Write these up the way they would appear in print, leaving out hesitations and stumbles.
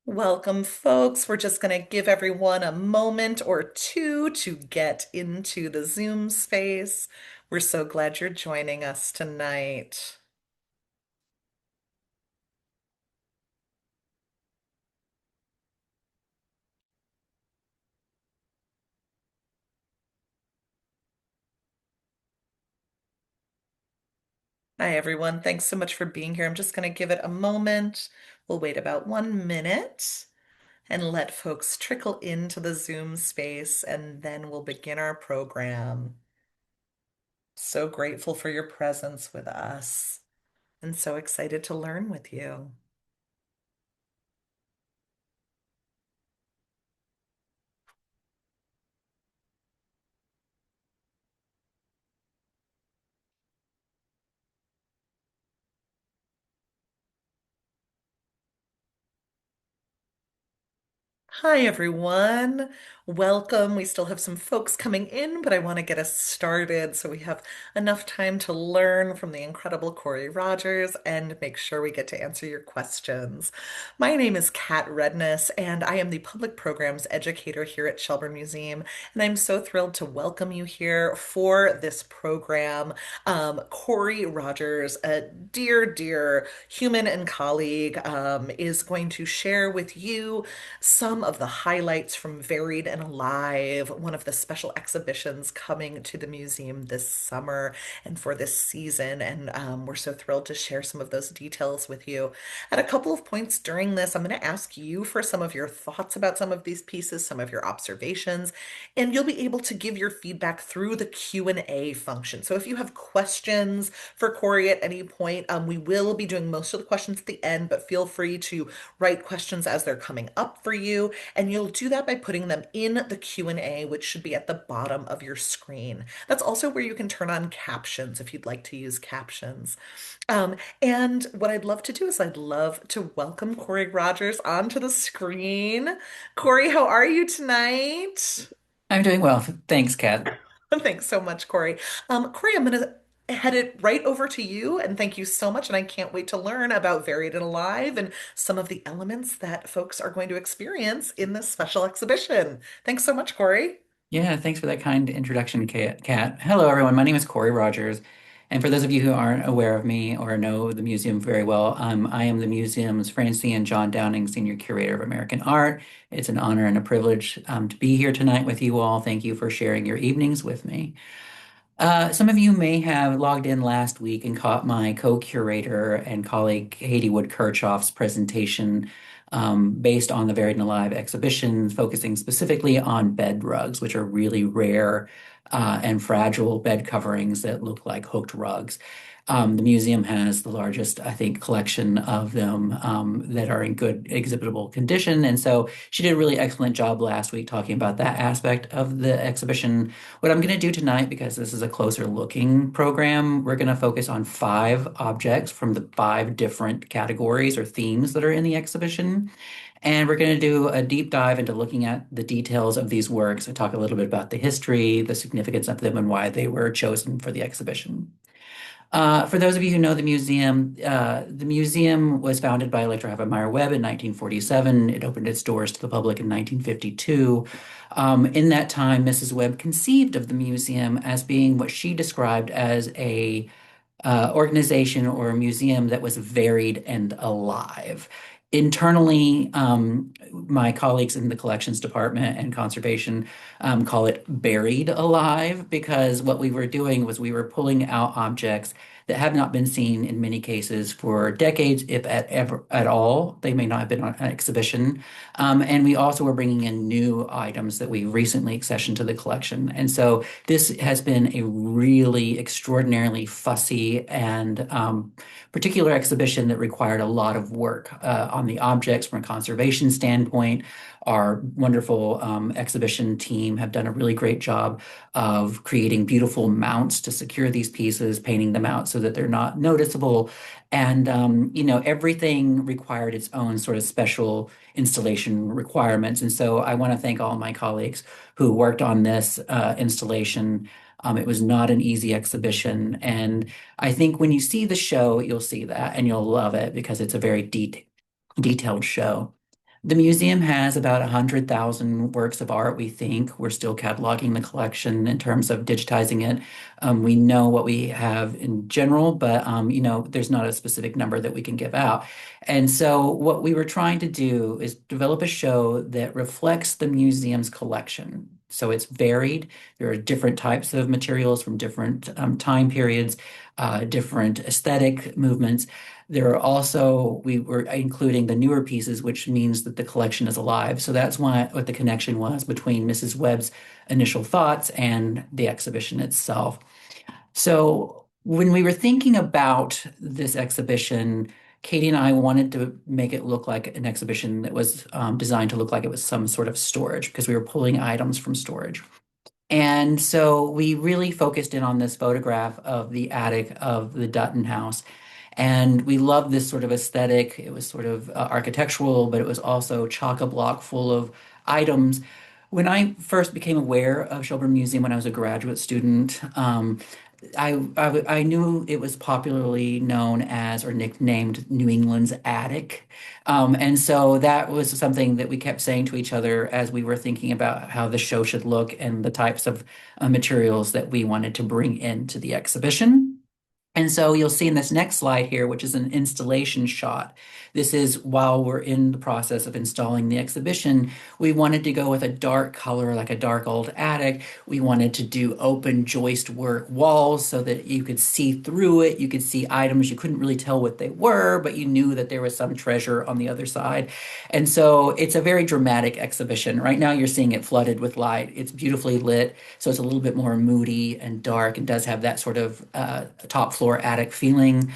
Welcome, folks. We're just going to give everyone a moment or two to get into the Zoom space. We're so glad you're joining us tonight. Hi, everyone. Thanks so much for being here. I'm just going to give it a moment. We'll wait about 1 minute and let folks trickle into the Zoom space, and then we'll begin our program. So grateful for your presence with us and so excited to learn with you. Hi, everyone. Welcome. We still have some folks coming in, but I want to get us started so we have enough time to learn from the incredible Kory Rogers and make sure we get to answer your questions. My name is Kat Redness, and I am the Public Programs Educator here at Shelburne Museum, and I'm so thrilled to welcome you here for this program. Kory Rogers, a dear human and colleague, is going to share with you some of the highlights from Varied and Alive, one of the special exhibitions coming to the museum this summer and for this season. And we're so thrilled to share some of those details with you. At a couple of points during this, I'm going to ask you for some of your thoughts about some of these pieces, some of your observations, and you'll be able to give your feedback through the Q&A function. So if you have questions for Kory at any point, we will be doing most of the questions at the end, but feel free to write questions as they're coming up for you, and you'll do that by putting them in the Q&A, which should be at the bottom of your screen. That's also where you can turn on captions if you'd like to use captions. And what I'd love to do is I'd love to welcome Kory Rogers onto the screen. Kory, how are you tonight? I'm doing well. Thanks, Kat. Thanks so much, Kory. Kory, I'm going to head it right over to you, and thank you so much. And I can't wait to learn about Varied and Alive and some of the elements that folks are going to experience in this special exhibition. Thanks so much, Kory. Yeah, thanks for that kind introduction, Kat. Hello, everyone. My name is Kory Rogers. And for those of you who aren't aware of me or know the museum very well, I am the museum's Francine John Downing Senior Curator of American Art. It's an honor and a privilege to be here tonight with you all. Thank you for sharing your evenings with me. Some of you may have logged in last week and caught my co-curator and colleague Katie Wood-Kirchhoff's presentation based on the Varied and Alive exhibition, focusing specifically on bed rugs, which are really rare and fragile bed coverings that look like hooked rugs. The museum has the largest, I think, collection of them that are in good exhibitable condition. And so she did a really excellent job last week talking about that aspect of the exhibition. What I'm going to do tonight, because this is a closer looking program, we're going to focus on five objects from the five different categories or themes that are in the exhibition. And we're going to do a deep dive into looking at the details of these works and talk a little bit about the history, the significance of them, and why they were chosen for the exhibition. For those of you who know the museum was founded by Electra Meyer-Webb in 1947. It opened its doors to the public in 1952. In that time, Mrs. Webb conceived of the museum as being what she described as a organization or a museum that was varied and alive. Internally, my colleagues in the collections department and conservation call it buried alive because what we were doing was we were pulling out objects that have not been seen in many cases for decades, if at all. They may not have been on an exhibition. And we also were bringing in new items that we recently accessioned to the collection. And so this has been a really extraordinarily fussy and particular exhibition that required a lot of work on the objects from a conservation standpoint. Our wonderful exhibition team have done a really great job of creating beautiful mounts to secure these pieces, painting them out so that they're not noticeable. And, everything required its own sort of special installation requirements. And so I want to thank all my colleagues who worked on this installation. It was not an easy exhibition. And I think when you see the show, you'll see that and you'll love it because it's a very detailed show. The museum has about 100,000 works of art, we think. We're still cataloging the collection in terms of digitizing it. We know what we have in general, but there's not a specific number that we can give out. And so what we were trying to do is develop a show that reflects the museum's collection. So it's varied. There are different types of materials from different time periods, different aesthetic movements. There are also, we were including the newer pieces, which means that the collection is alive. So that's what the connection was between Mrs. Webb's initial thoughts and the exhibition itself. So when we were thinking about this exhibition, Katie and I wanted to make it look like an exhibition that was designed to look like it was some sort of storage because we were pulling items from storage. And so we really focused in on this photograph of the attic of the Dutton house. And we loved this sort of aesthetic. It was sort of architectural, but it was also chock-a-block full of items. When I first became aware of Shelburne Museum when I was a graduate student, I knew it was popularly known as or nicknamed New England's attic. And so that was something that we kept saying to each other as we were thinking about how the show should look and the types of materials that we wanted to bring into the exhibition. And so you'll see in this next slide here, which is an installation shot. This is while we're in the process of installing the exhibition. We wanted to go with a dark color, like a dark old attic. We wanted to do open joist work walls so that you could see through it. You could see items. You couldn't really tell what they were, but you knew that there was some treasure on the other side. And so it's a very dramatic exhibition. Right now, you're seeing it flooded with light. It's beautifully lit, so it's a little bit more moody and dark and does have that sort of top floor attic feeling.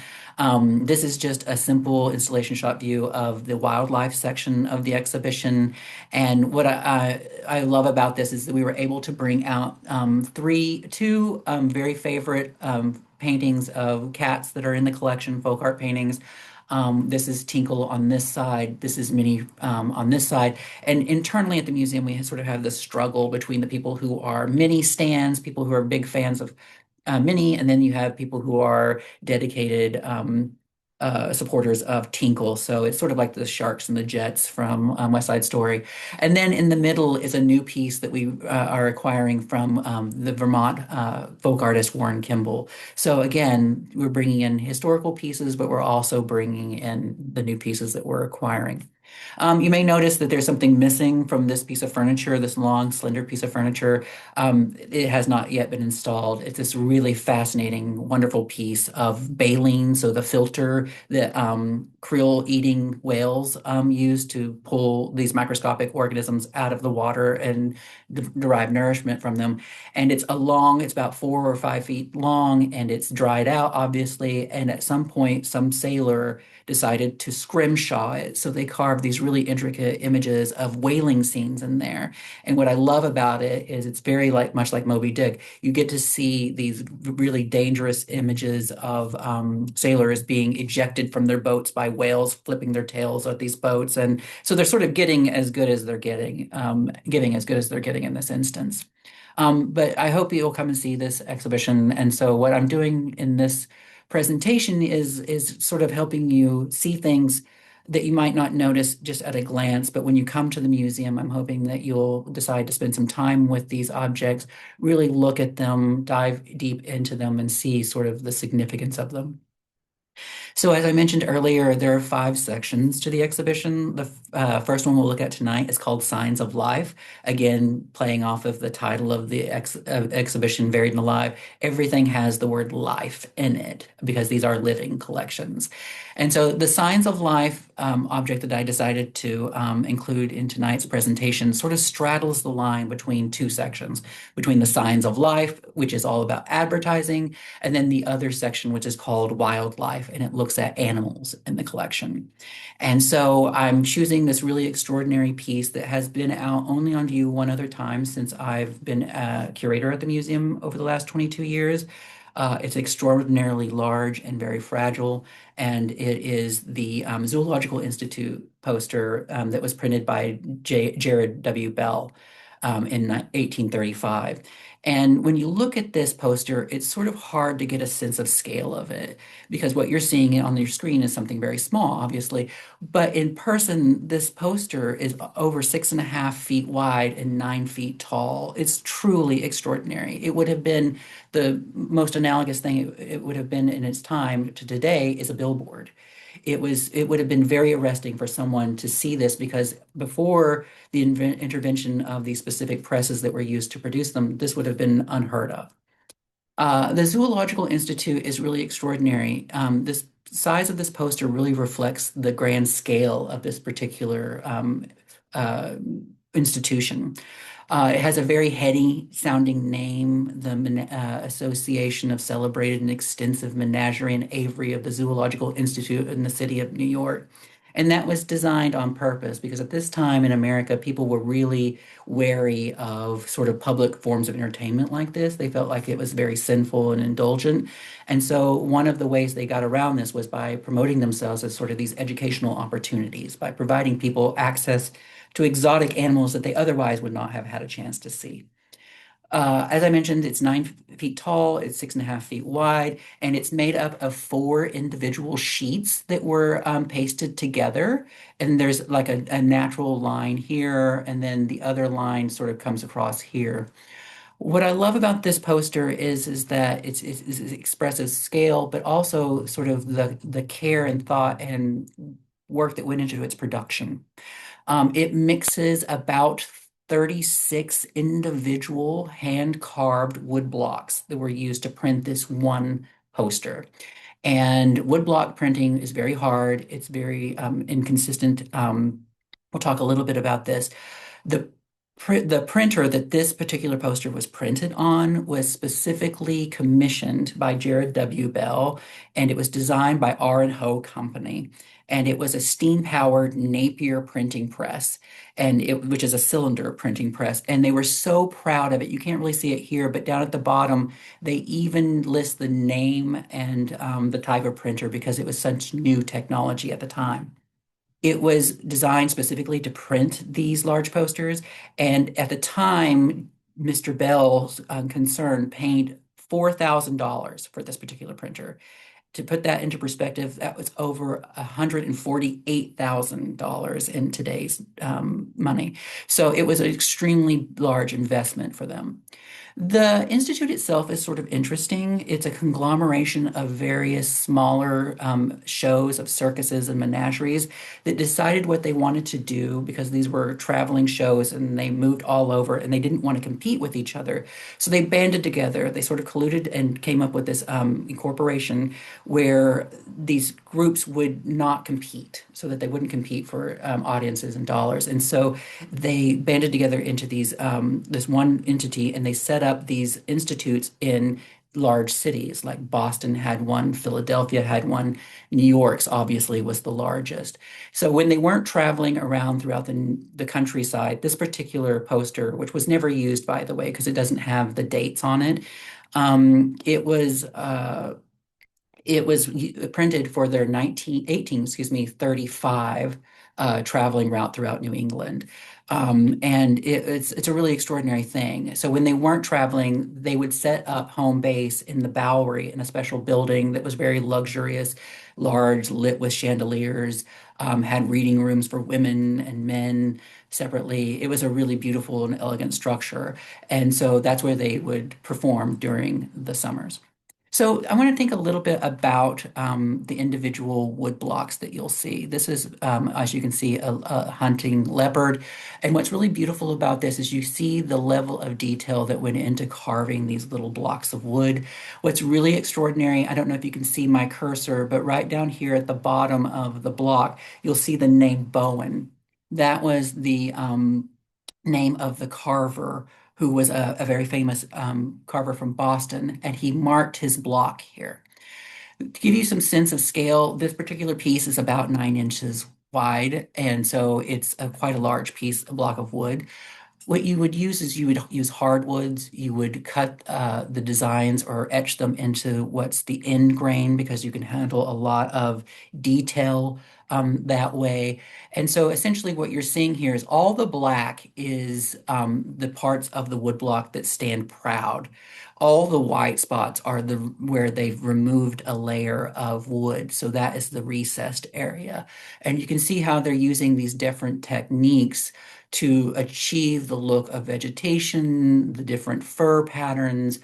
This is just a simple installation shot view of the wildlife section of the exhibition. And what I love about this is that we were able to bring out two very favorite paintings of cats that are in the collection, folk art paintings. This is Tinkle on this side. This is Minnie on this side. And internally at the museum, we sort of have this struggle between the people who are Minnie stands, people who are big fans of Minnie, and then you have people who are dedicated supporters of Tinkle. So it's sort of like the Sharks and the Jets from West Side Story. And then in the middle is a new piece that we are acquiring from the Vermont folk artist Warren Kimball. So again, we're bringing in historical pieces, but we're also bringing in the new pieces that we're acquiring. You may notice that there's something missing from this piece of furniture, this long, slender piece of furniture. It has not yet been installed. It's this really fascinating, wonderful piece of baleen, so the filter that krill-eating whales use to pull these microscopic organisms out of the water and derive nourishment from them. And it's about 4 or 5 feet long, and it's dried out, obviously. And at some point, some sailor decided to scrimshaw it. So they carved these really intricate images of whaling scenes in there. And what I love about it is it's very much like Moby Dick. You get to see these really dangerous images of sailors being ejected from their boats by whales flipping their tails at these boats. And so they're sort of getting as good as they're getting, giving as good as they're getting in this instance. But I hope you'll come and see this exhibition. And so what I'm doing in this presentation is sort of helping you see things that you might not notice just at a glance. But when you come to the museum, I'm hoping that you'll decide to spend some time with these objects, really look at them, dive deep into them, and see sort of the significance of them. So, as I mentioned earlier, there are 5 sections to the exhibition. The first one we'll look at tonight is called Signs of Life. Again, playing off of the title of the exhibition, Varied and Alive, everything has the word life in it because these are living collections. And so, the Signs of Life object that I decided to include in tonight's presentation sort of straddles the line between 2 sections, between the Signs of Life, which is all about advertising, and then the other section, which is called Wildlife, and it looks at animals in the collection. And so I'm choosing this really extraordinary piece that has been out only on view one other time since I've been a curator at the museum over the last 22 years. It's extraordinarily large and very fragile, and it is the Zoological Institute poster that was printed by Jared W. Bell in 1835. And when you look at this poster, it's sort of hard to get a sense of scale of it because what you're seeing on your screen is something very small, obviously. But in person, this poster is over 6.5 feet wide and 9 feet tall. It's truly extraordinary. It would have been the most analogous thing it would have been in its time to today is a billboard. It would have been very arresting for someone to see this because before the intervention of these specific presses that were used to produce them, this would have been unheard of. The Zoological Institute is really extraordinary. This size of this poster really reflects the grand scale of this particular uh, institution. It has a very heady sounding name, the Association of Celebrated and Extensive Menagerie and Aviary of the Zoological Institute in the city of New York. And that was designed on purpose because at this time in America, people were really wary of sort of public forms of entertainment like this. They felt like it was very sinful and indulgent. And so one of the ways they got around this was by promoting themselves as sort of these educational opportunities, by providing people access to exotic animals that they otherwise would not have had a chance to see. As I mentioned, it's 9 feet tall, it's 6.5 feet wide, and it's made up of four individual sheets that were pasted together. And there's like a natural line here, and then the other line sort of comes across here. What I love about this poster is that it expresses scale, but also sort of the care and thought and work that went into its production. It mixes about 36 individual hand-carved wood blocks that were used to print this one poster. And woodblock printing is very hard. It's very inconsistent. We'll talk a little bit about this. The the printer that this particular poster was printed on was specifically commissioned by Jared W. Bell, and it was designed by R and Ho Company. And it was a steam-powered Napier printing press, which is a cylinder printing press. And they were so proud of it. You can't really see it here, but down at the bottom, they even list the name and the type of printer because it was such new technology at the time. It was designed specifically to print these large posters. And at the time, Mr. Bell's concern paid $4,000 for this particular printer. To put that into perspective, that was over $148,000 in today's money. So it was an extremely large investment for them. The institute itself is sort of interesting. It's a conglomeration of various smaller shows of circuses and menageries that decided what they wanted to do because these were traveling shows and they moved all over and they didn't want to compete with each other. So they banded together. They sort of colluded and came up with this incorporation where these groups would not compete so that they wouldn't compete for audiences and dollars. And so they banded together into this one entity and they set up these institutes in large cities like Boston had one, Philadelphia had one, New York's obviously was the largest. So when they weren't traveling around throughout the countryside, this particular poster, which was never used by the way, because it doesn't have the dates on it, it was printed for their 1835 traveling route throughout New England. And it's a really extraordinary thing. So when they weren't traveling, they would set up home base in the Bowery in a special building that was very luxurious, large, lit with chandeliers, had reading rooms for women and men separately. It was a really beautiful and elegant structure. And so that's where they would perform during the summers. So I want to think a little bit about the individual wood blocks that you'll see. This is, as you can see, a hunting leopard. And what's really beautiful about this is you see the level of detail that went into carving these little blocks of wood. What's really extraordinary, I don't know if you can see my cursor, but right down here at the bottom of the block, you'll see the name Bowen. That was the name of the carver who was a very famous carver from Boston, and he marked his block here. To give you some sense of scale, this particular piece is about 9 inches wide, and so it's quite a large piece, a block of wood. What you would use is you would use hardwoods. You would cut the designs or etch them into what's the end grain because you can handle a lot of detail that way. And so essentially what you're seeing here is all the black is the parts of the woodblock that stand proud. All the white spots are the where they've removed a layer of wood. So that is the recessed area. And you can see how they're using these different techniques to achieve the look of vegetation, the different fur patterns.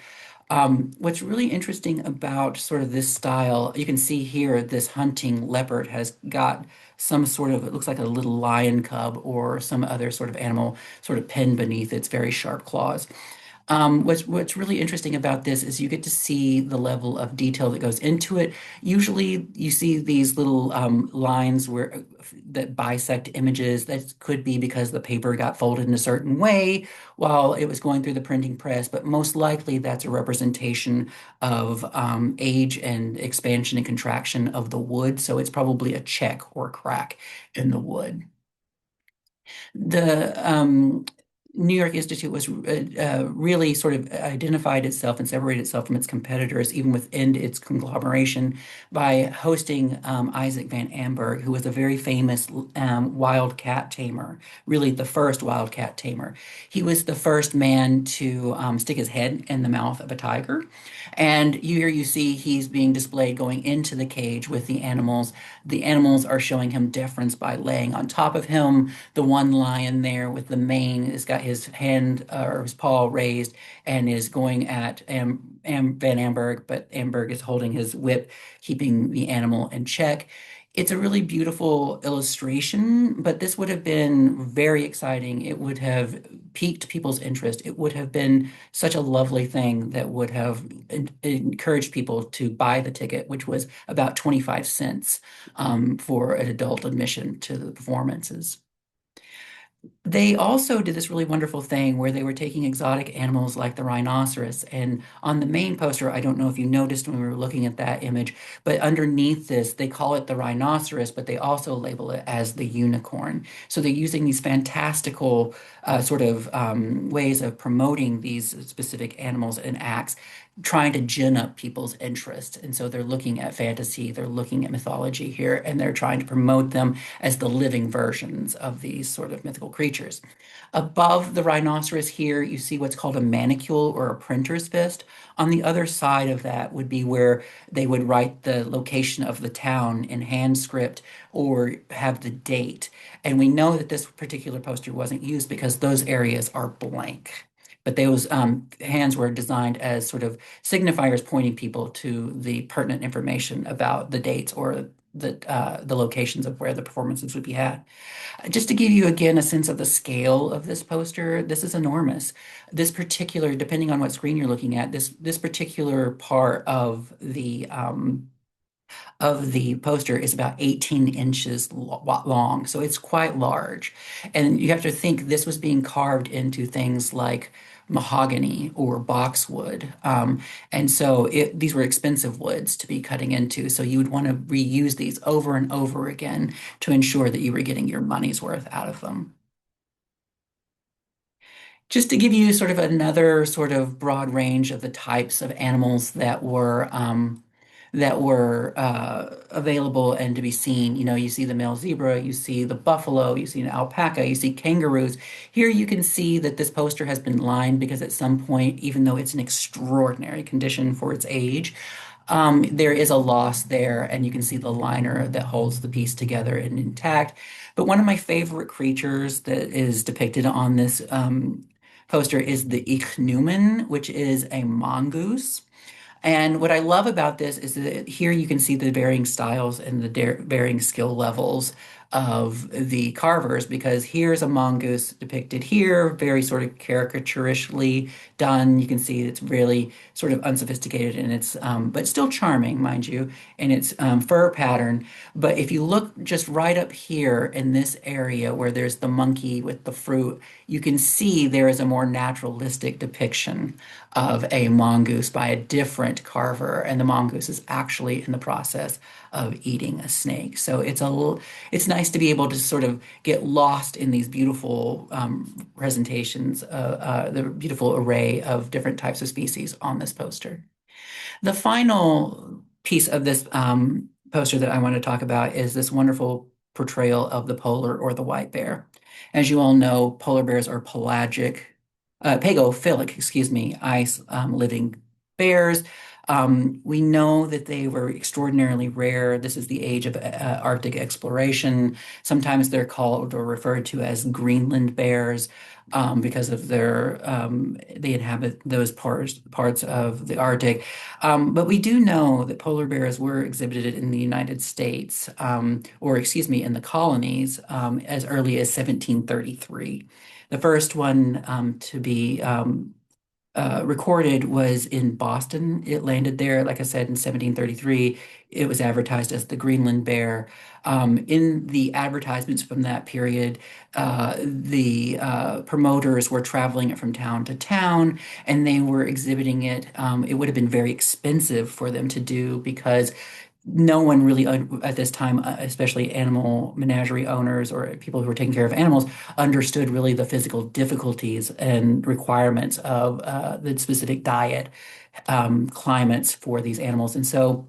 What's really interesting about sort of this style, you can see here this hunting leopard has got some sort of, it looks like a little lion cub or some other sort of animal sort of pinned beneath its very sharp claws. What's really interesting about this is you get to see the level of detail that goes into it. Usually, you see these little lines where that bisect images. That could be because the paper got folded in a certain way while it was going through the printing press, but most likely that's a representation of age and expansion and contraction of the wood. So it's probably a check or crack in the wood. The New York Institute was really sort of identified itself and separated itself from its competitors, even within its conglomeration, by hosting Isaac Van Amberg, who was a very famous wildcat tamer, really the first wildcat tamer. He was the first man to stick his head in the mouth of a tiger. And here you see he's being displayed going into the cage with the animals. The animals are showing him deference by laying on top of him. The one lion there with the mane has got his hand or his paw raised and is going at Van Amberg, but Amberg is holding his whip, keeping the animal in check. It's a really beautiful illustration, but this would have been very exciting. It would have piqued people's interest. It would have been such a lovely thing that would have encouraged people to buy the ticket, which was about 25 cents for an adult admission to the performances. They also did this really wonderful thing where they were taking exotic animals like the rhinoceros. And on the main poster, I don't know if you noticed when we were looking at that image, but underneath this, they call it the rhinoceros, but they also label it as the unicorn. So they're using these fantastical sort of ways of promoting these specific animals and acts, trying to gin up people's interest. And so they're looking at fantasy, they're looking at mythology here, and they're trying to promote them as the living versions of these sort of mythical creatures. Above the rhinoceros here, you see what's called a manicule or a printer's fist. On the other side of that would be where they would write the location of the town in hand script or have the date. And we know that this particular poster wasn't used because those areas are blank. But those hands were designed as sort of signifiers pointing people to the pertinent information about the dates or the locations of where the performances would be had. Just to give you again a sense of the scale of this poster, this is enormous. This particular, depending on what screen you're looking at, this particular part of the poster is about 18 inches long, so it's quite large. And you have to think this was being carved into things like mahogany or boxwood. And so these were expensive woods to be cutting into. So you would want to reuse these over and over again to ensure that you were getting your money's worth out of them. Just to give you sort of another sort of broad range of the types of animals that were available and to be seen. You know, you see the male zebra, you see the buffalo, you see an alpaca, you see kangaroos. Here you can see that this poster has been lined because at some point, even though it's an extraordinary condition for its age, there is a loss there, and you can see the liner that holds the piece together and intact. But one of my favorite creatures that is depicted on this poster is the ichneumon, which is a mongoose. And what I love about this is that here you can see the varying styles and the varying skill levels of the carvers, because here's a mongoose depicted here, very sort of caricaturishly done. You can see it's really sort of unsophisticated in its, but still charming, mind you, in its fur pattern. But if you look just right up here in this area where there's the monkey with the fruit, you can see there is a more naturalistic depiction of a mongoose by a different carver, and the mongoose is actually in the process of eating a snake. So it's nice to be able to sort of get lost in these beautiful presentations, the beautiful array of different types of species on this poster. The final piece of this poster that I want to talk about is this wonderful portrayal of the polar or the white bear. As you all know, polar bears are pagophilic, excuse me, ice living bears. We know that they were extraordinarily rare. This is the age of Arctic exploration. Sometimes they're called or referred to as Greenland bears because of they inhabit those parts of the Arctic. But we do know that polar bears were exhibited in the United States, or excuse me, in the colonies, as early as 1733. The first one to be recorded was in Boston. It landed there, like I said, in 1733. It was advertised as the Greenland bear. In the advertisements from that period, the promoters were traveling it from town to town and they were exhibiting it. It would have been very expensive for them to do because no one really at this time, especially animal menagerie owners or people who were taking care of animals, understood really the physical difficulties and requirements of the specific diet climates for these animals. And so,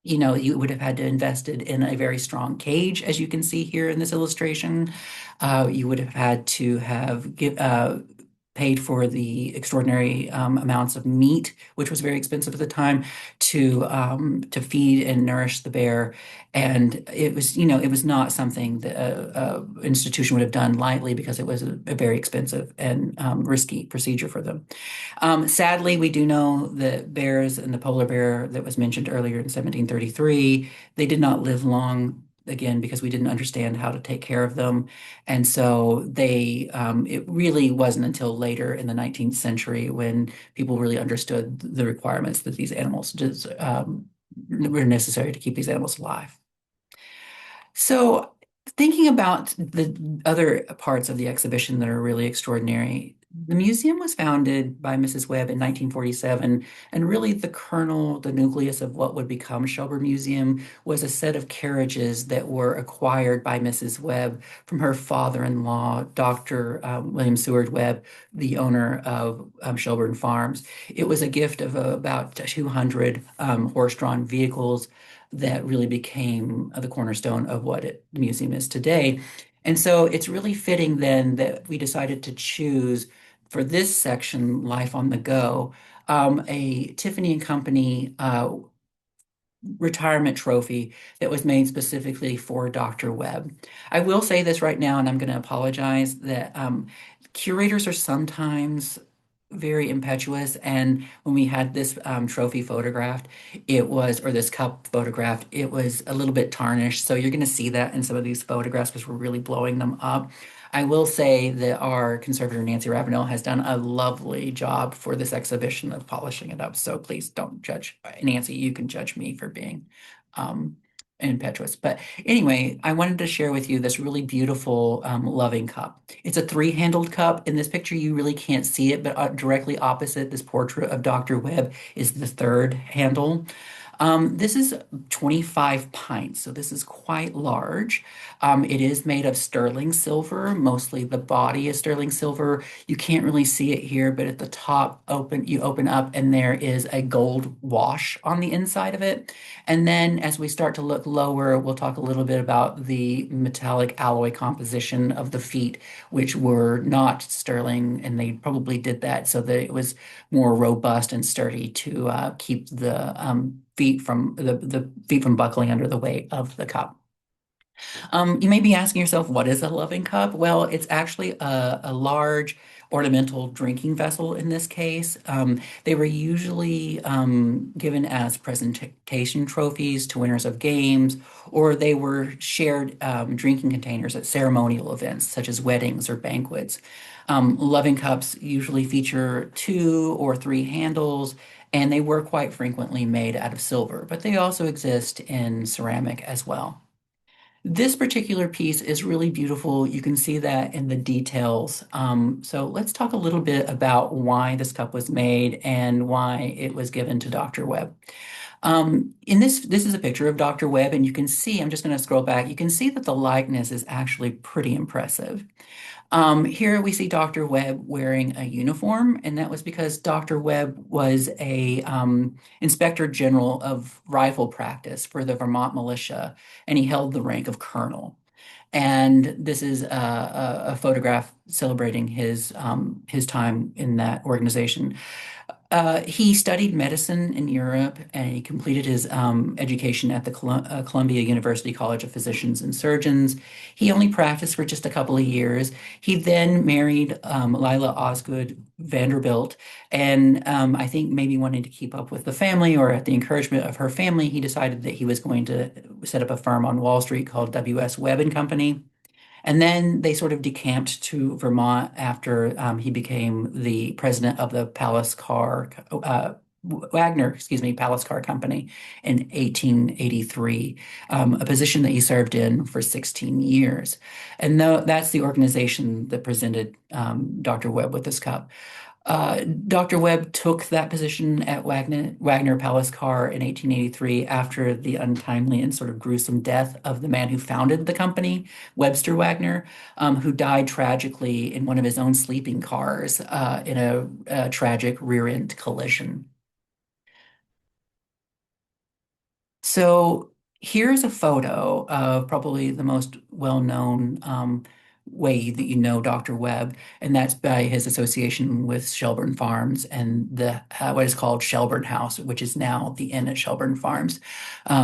you would have had to invested in a very strong cage, as you can see here in this illustration. You would have had to have paid for the extraordinary amounts of meat, which was very expensive at the time, to feed and nourish the bear. And it was not something that a institution would have done lightly because it was a very expensive and risky procedure for them. Sadly, we do know that bears and the polar bear that was mentioned earlier in 1733, they did not live long again because we didn't understand how to take care of them. And so it really wasn't until later in the 19th century when people really understood the requirements that these animals were necessary to keep these animals alive. So, thinking about the other parts of the exhibition that are really extraordinary, the museum was founded by Mrs. Webb in 1947, and really the kernel, the nucleus of what would become Shelburne Museum was a set of carriages that were acquired by Mrs. Webb from her father-in-law, Dr. William Seward Webb, the owner of Shelburne Farms. It was a gift of about 200 horse-drawn vehicles that really became the cornerstone of what the museum is today. And so it's really fitting then that we decided to choose for this section, Life on the Go, a Tiffany and Company retirement trophy that was made specifically for Dr. Webb. I will say this right now, and I'm going to apologize that curators are sometimes very impetuous. And when we had this trophy photographed, or this cup photographed, it was a little bit tarnished. So you're going to see that in some of these photographs because we're really blowing them up. I will say that our conservator, Nancy Ravenel, has done a lovely job for this exhibition of polishing it up. So please don't judge. Nancy, you can judge me for being um, impetuous. But anyway, I wanted to share with you this really beautiful loving cup. It's a three-handled cup. In this picture, you really can't see it, but directly opposite this portrait of Dr. Webb is the third handle. This is 25 pints, so this is quite large. It is made of sterling silver. Mostly the body is sterling silver. You can't really see it here, but at the top, you open up, and there is a gold wash on the inside of it. And then as we start to look lower, we'll talk a little bit about the metallic alloy composition of the feet, which were not sterling, and they probably did that so that it was more robust and sturdy to keep the the feet from buckling under the weight of the cup. You may be asking yourself, what is a loving cup? Well, it's actually a large ornamental drinking vessel in this case. They were usually given as presentation trophies to winners of games, or they were shared drinking containers at ceremonial events such as weddings or banquets. Loving cups usually feature two or three handles, and they were quite frequently made out of silver, but they also exist in ceramic as well. This particular piece is really beautiful. You can see that in the details. So let's talk a little bit about why this cup was made and why it was given to Dr. Webb. In this is a picture of Dr. Webb, and you can see, I'm just going to scroll back, you can see that the likeness is actually pretty impressive. Here we see Dr. Webb wearing a uniform, and that was because Dr. Webb was a inspector general of rifle practice for the Vermont militia, and he held the rank of colonel. And this is a photograph celebrating his time in that organization. He studied medicine in Europe and he completed his education at the Columbia University College of Physicians and Surgeons. He only practiced for just a couple of years. He then married Lila Osgood Vanderbilt, and I think maybe wanting to keep up with the family or at the encouragement of her family, he decided that he was going to set up a firm on Wall Street called W.S. Webb and Company. And then they sort of decamped to Vermont after he became the president of the Wagner, excuse me, Palace Car Company in 1883, a position that he served in for 16 years. And that's the organization that presented Dr. Webb with this cup. Dr. Webb took that position at Wagner Palace Car in 1883 after the untimely and sort of gruesome death of the man who founded the company, Webster Wagner, who died tragically in one of his own sleeping cars in a tragic rear-end collision. So here's a photo of probably the most well-known way that you know Dr. Webb, and that's by his association with Shelburne Farms and the what is called Shelburne House, which is now the Inn at Shelburne Farms,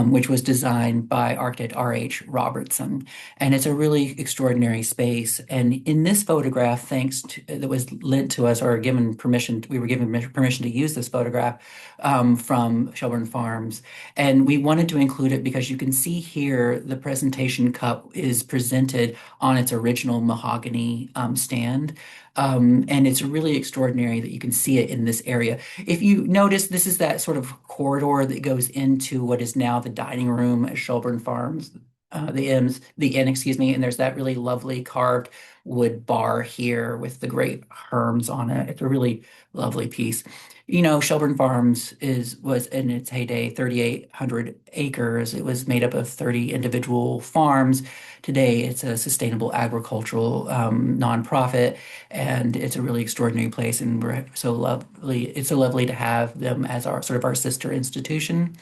which was designed by architect R.H. Robertson. And it's a really extraordinary space. And in this photograph, that was lent to us or given permission, we were given permission to use this photograph from Shelburne Farms. And we wanted to include it because you can see here the presentation cup is presented on its original mahogany stand. And it's really extraordinary that you can see it in this area. If you notice, this is that sort of corridor that goes into what is now the dining room at Shelburne Farms, the inn, excuse me, and there's that really lovely carved wood bar here with the great herms on it. It's a really lovely piece. You know, Shelburne Farms was in its heyday 3,800 acres. It was made up of 30 individual farms. Today, it's a sustainable agricultural nonprofit, and it's a really extraordinary place. And we're so lovely. It's so lovely to have them as our sort of our sister institution.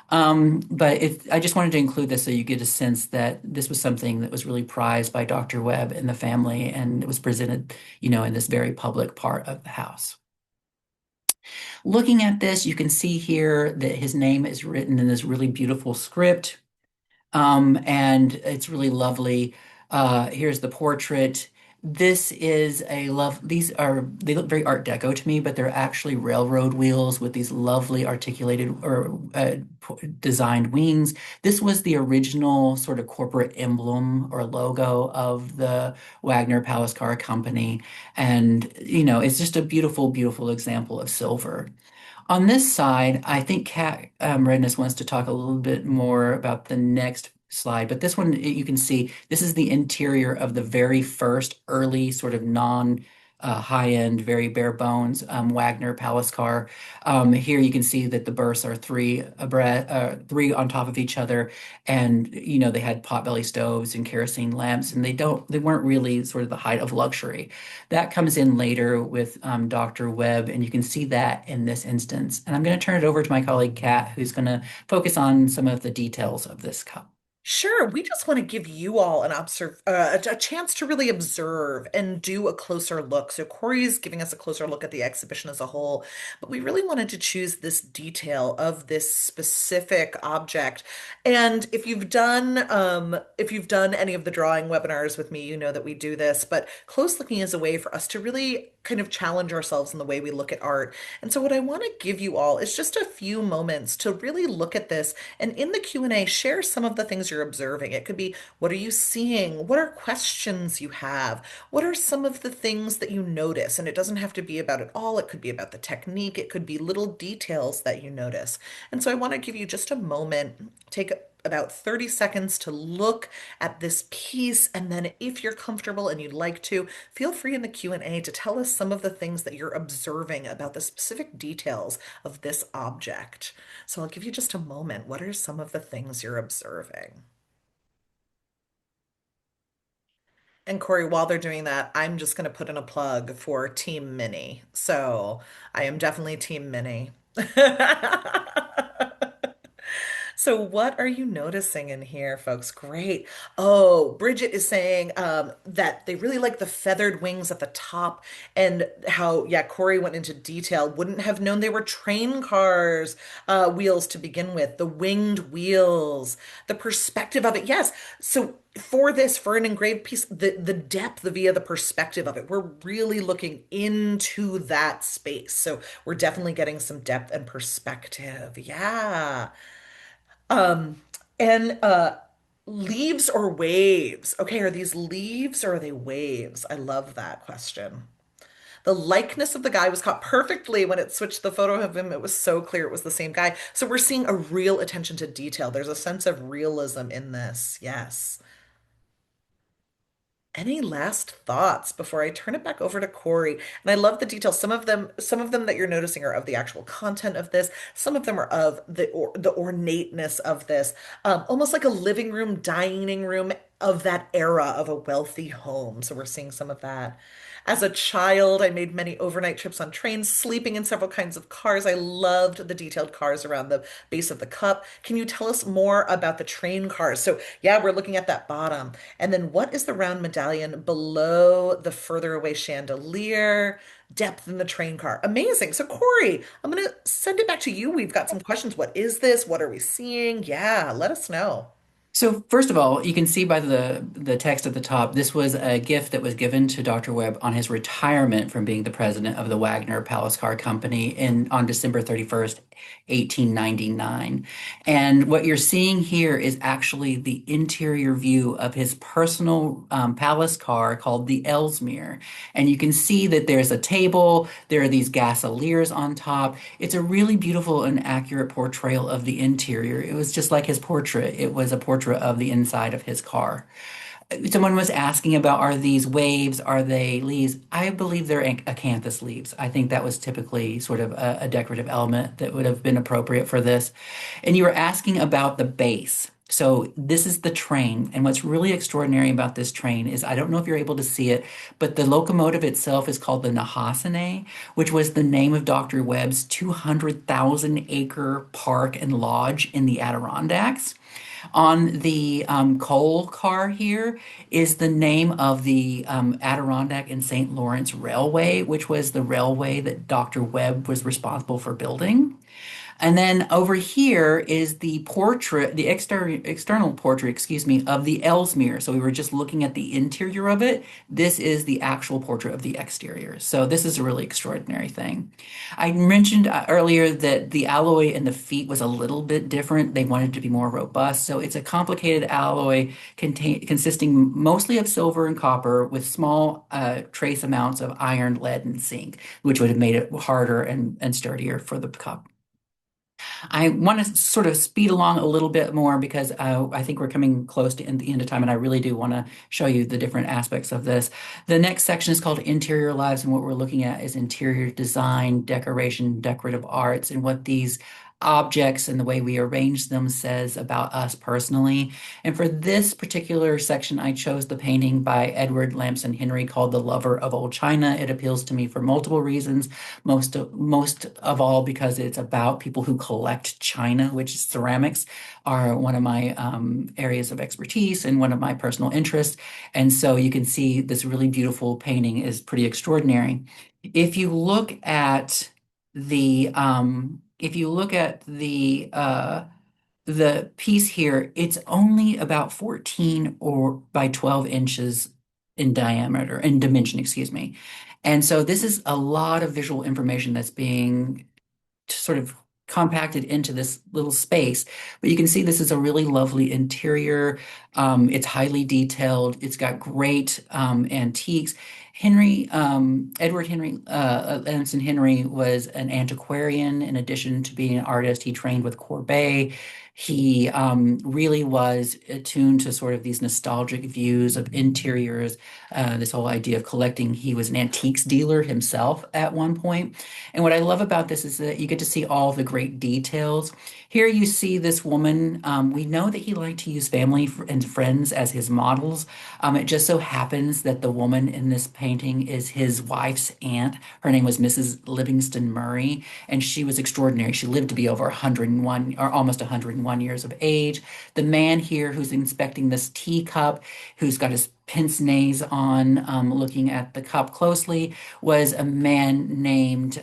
I just wanted to include this so you get a sense that this was something that was really prized by Dr. Webb and the family, and it was presented, you know, in this very public part of the house. Looking at this, you can see here that his name is written in this really beautiful script, and it's really lovely. Here's the portrait. This is a love. They look very Art Deco to me, but they're actually railroad wheels with these lovely articulated or designed wings. This was the original sort of corporate emblem or logo of the Wagner Palace Car Company. And, you know, it's just a beautiful, beautiful example of silver. On this side, I think Kat Redness wants to talk a little bit more about the next slide, but this one you can see this is the interior of the very first early sort of non high-end, very bare bones Wagner Palace car. Here you can see that the berths are three on top of each other, and you know they had potbelly stoves and kerosene lamps, and they weren't really sort of the height of luxury. That comes in later with Dr. Webb, and you can see that in this instance. And I'm going to turn it over to my colleague Kat, who's going to focus on some of the details of this cup. Sure, we just want to give you all a chance to really observe and do a closer look. So Corey's giving us a closer look at the exhibition as a whole, but we really wanted to choose this detail of this specific object. And if you've done any of the drawing webinars with me, you know that we do this, but close looking is a way for us to really kind of challenge ourselves in the way we look at art. And so what I want to give you all is just a few moments to really look at this and in the Q&A share some of the things you're observing. It could be, what are you seeing? What are questions you have? What are some of the things that you notice? And it doesn't have to be about it all. It could be about the technique. It could be little details that you notice. And so I want to give you just a moment, take about 30 seconds to look at this piece. And then if you're comfortable and you'd like to, feel free in the Q&A to tell us some of the things that you're observing about the specific details of this object. So I'll give you just a moment. What are some of the things you're observing? And Corey, while they're doing that, I'm just going to put in a plug for Team Mini. So I am definitely Team Mini. So what are you noticing in here, folks? Great. Oh, Bridget is saying that they really like the feathered wings at the top and how, yeah, Corey went into detail. Wouldn't have known they were train cars wheels to begin with. The winged wheels, the perspective of it. Yes. So for an engraved piece, the depth via the perspective of it, we're really looking into that space. So we're definitely getting some depth and perspective. Yeah. Um, and leaves or waves? Okay, are these leaves or are they waves? I love that question. The likeness of the guy was caught perfectly when it switched the photo of him. It was so clear it was the same guy. So we're seeing a real attention to detail. There's a sense of realism in this. Yes. Any last thoughts before I turn it back over to Corey? And I love the details. Some of them that you're noticing are of the actual content of this. Some of them are of the ornateness of this, almost like a living room, dining room of that era of a wealthy home. So we're seeing some of that. As a child, I made many overnight trips on trains, sleeping in several kinds of cars. I loved the detailed cars around the base of the cup. Can you tell us more about the train cars? So, yeah, we're looking at that bottom. And then what is the round medallion below the further away chandelier? Depth in the train car. Amazing. So, Corey, I'm going to send it back to you. We've got some questions. What is this? What are we seeing? Yeah, let us know. So first of all, you can see by the text at the top, this was a gift that was given to Dr. Webb on his retirement from being the president of the Wagner Palace Car Company on December 31st, 1899. And what you're seeing here is actually the interior view of his personal palace car called the Ellesmere. And you can see that there's a table, there are these gasoliers on top. It's a really beautiful and accurate portrayal of the interior. It was just like his portrait. It was a portrait of the inside of his car. Someone was asking about, are these waves? Are they leaves? I believe they're acanthus leaves. I think that was typically sort of a decorative element that would have been appropriate for this. And you were asking about the base. So this is the train. And what's really extraordinary about this train is, I don't know if you're able to see it, but the locomotive itself is called the Nahasane, which was the name of Dr. Webb's 200,000 acre park and lodge in the Adirondacks. On the coal car here is the name of the Adirondack and St. Lawrence Railway, which was the railway that Dr. Webb was responsible for building. And then over here is the portrait, the external portrait, excuse me, of the Ellesmere. So we were just looking at the interior of it. This is the actual portrait of the exterior. So this is a really extraordinary thing. I mentioned earlier that the alloy in the feet was a little bit different. They wanted to be more robust. So it's a complicated alloy consisting mostly of silver and copper with small trace amounts of iron, lead, and zinc, which would have made it harder and sturdier for the cup. I want to sort of speed along a little bit more because I think we're coming close to the end of time, and I really do want to show you the different aspects of this. The next section is called Interior Lives, and what we're looking at is interior design, decoration, decorative arts, and what these objects and the way we arrange them says about us personally. And for this particular section, I chose the painting by Edward Lamson Henry called The Lover of Old China. It appeals to me for multiple reasons, most of all because it's about people who collect china, which ceramics are one of my areas of expertise and one of my personal interests. And so you can see this really beautiful painting is pretty extraordinary. If you look at the piece here, it's only about 14 or by 12 inches in diameter, in dimension, excuse me. And so this is a lot of visual information that's being sort of compacted into this little space. But you can see this is a really lovely interior. It's highly detailed. It's got great antiques. Edward Henry Emerson Henry was an antiquarian. In addition to being an artist, he trained with Courbet. He really was attuned to sort of these nostalgic views of interiors, this whole idea of collecting. He was an antiques dealer himself at one point. And what I love about this is that you get to see all the great details. Here you see this woman. We know that he liked to use family and friends as his models. It just so happens that the woman in this painting is his wife's aunt. Her name was Mrs. Livingston Murray, and she was extraordinary. She lived to be over 101 or almost 101 years of age. The man here who's inspecting this teacup, who's got his pince nez on, looking at the cup closely, was a man named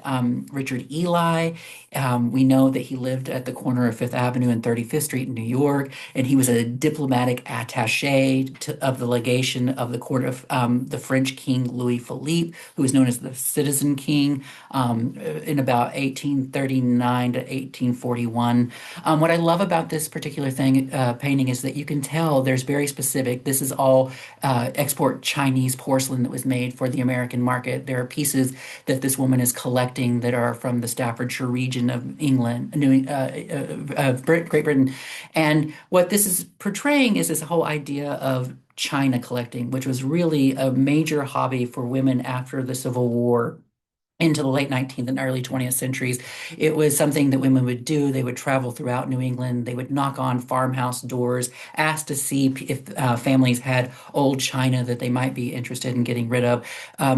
Richard Ely. We know that he lived at the corner of Fifth Avenue and 35th Street in New York, and he was a diplomatic attaché of the legation of the court of the French King Louis Philippe, who was known as the Citizen King, in about 1839 to 1841. What I love about this particular painting is that you can tell there's very specific. This is all export Chinese porcelain that was made for the American market. There are pieces that this woman is collecting that are from the Staffordshire region of England, Great Britain. And what this is portraying is this whole idea of China collecting, which was really a major hobby for women after the Civil War into the late 19th and early 20th centuries. It was something that women would do. They would travel throughout New England. They would knock on farmhouse doors, ask to see if families had old china that they might be interested in getting rid of.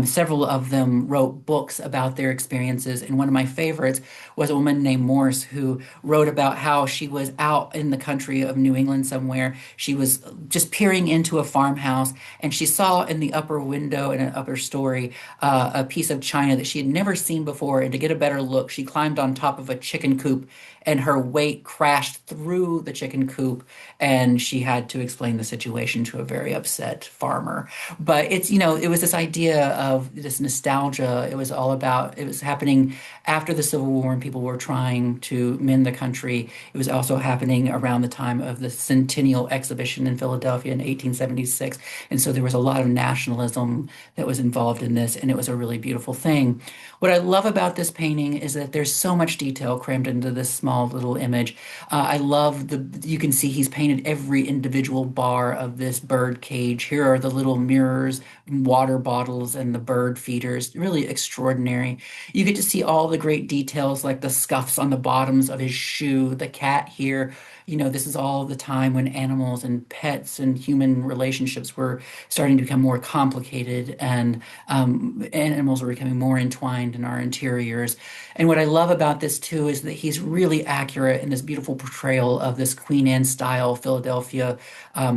Several of them wrote books about their experiences. And one of my favorites was a woman named Morse who wrote about how she was out in the country of New England somewhere. She was just peering into a farmhouse and she saw in the upper window in an upper story a piece of china that she had never seen before. And to get a better look, she climbed on top of a chicken coop and her weight crashed through the chicken coop. And she had to explain the situation to a very upset farmer. But it was this idea of this nostalgia. It was all about, it was happening after the Civil War and people were trying to mend the country. It was also happening around the time of the Centennial Exhibition in Philadelphia in 1876. And so there was a lot of nationalism that was involved in this, and it was a really beautiful thing. What I love about this painting is that there's so much detail crammed into this small little image. I love you can see he's painted every individual bar of this bird cage. Here are the little mirrors, water bottles, and the bird feeders. Really extraordinary. You get to see all the great details like the scuffs on the bottoms of his shoe, the cat here. This is all the time when animals and pets and human relationships were starting to become more complicated and animals were becoming more entwined in our interiors. And what I love about this too is that he's really accurate in this beautiful portrayal of this Queen Anne style Philadelphia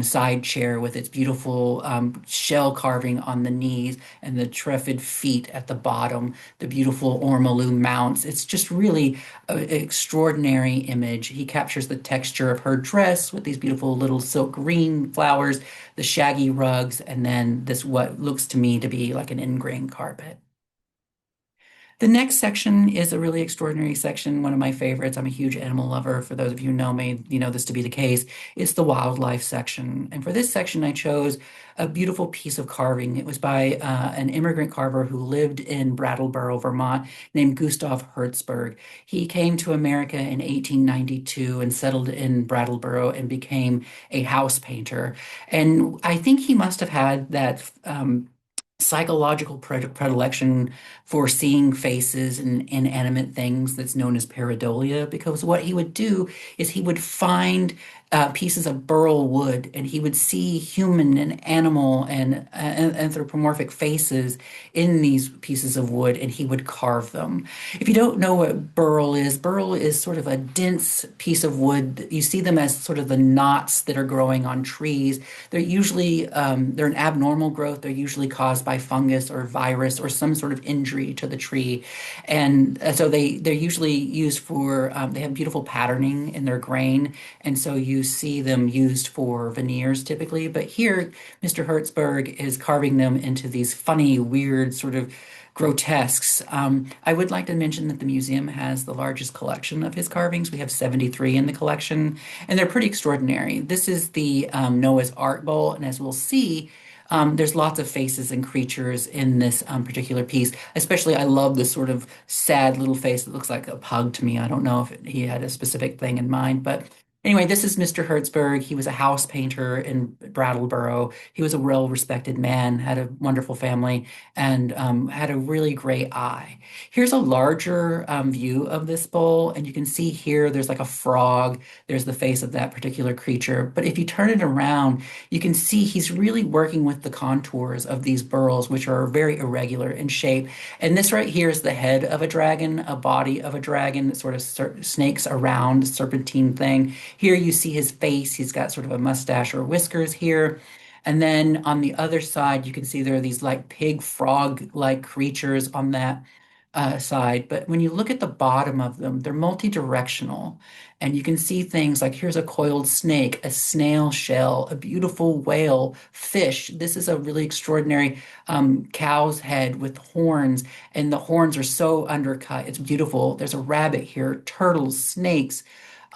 side chair with its beautiful shell carving on the knees and the trefid feet at the bottom, the beautiful ormolu mounts. It's just really an extraordinary image. He captures the texture of her dress with these beautiful little silk green flowers, the shaggy rugs, and then this what looks to me to be like an ingrain carpet. The next section is a really extraordinary section, one of my favorites. I'm a huge animal lover. For those of you who know me, you know this to be the case. It's the wildlife section. And for this section, I chose a beautiful piece of carving. It was by an immigrant carver who lived in Brattleboro, Vermont, named Gustav Hertzberg. He came to America in 1892 and settled in Brattleboro and became a house painter. And I think he must have had that psychological predilection for seeing faces and inanimate things that's known as pareidolia, because what he would do is he would find pieces of burl wood and he would see human and animal and anthropomorphic faces in these pieces of wood and he would carve them. If you don't know what burl is sort of a dense piece of wood. You see them as sort of the knots that are growing on trees. They're usually they're an abnormal growth. They're usually caused by fungus or virus or some sort of injury to the tree, and so they're usually used for. They have beautiful patterning in their grain, and so you see them used for veneers typically. But here, Mr. Hertzberg is carving them into these funny, weird sort of grotesques. I would like to mention that the museum has the largest collection of his carvings. We have 73 in the collection, and they're pretty extraordinary. This is the Noah's Ark Bowl, and as we'll see, There's lots of faces and creatures in this particular piece. Especially, I love this sort of sad little face that looks like a pug to me. I don't know if he had a specific thing in mind, but anyway, this is Mr. Hertzberg. He was a house painter in Brattleboro. He was a well-respected man, had a wonderful family, and had a really great eye. Here's a larger view of this bowl, and you can see here there's like a frog. There's the face of that particular creature. But if you turn it around, you can see he's really working with the contours of these burls, which are very irregular in shape. And this right here is the head of a dragon, a body of a dragon that sort of snakes around, serpentine thing. Here you see his face. He's got sort of a mustache or whiskers here. And then on the other side, you can see there are these like pig frog-like creatures on that side. But when you look at the bottom of them, they're multi-directional. And you can see things like here's a coiled snake, a snail shell, a beautiful whale, fish. This is a really extraordinary cow's head with horns, and the horns are so undercut. It's beautiful. There's a rabbit here, turtles, snakes.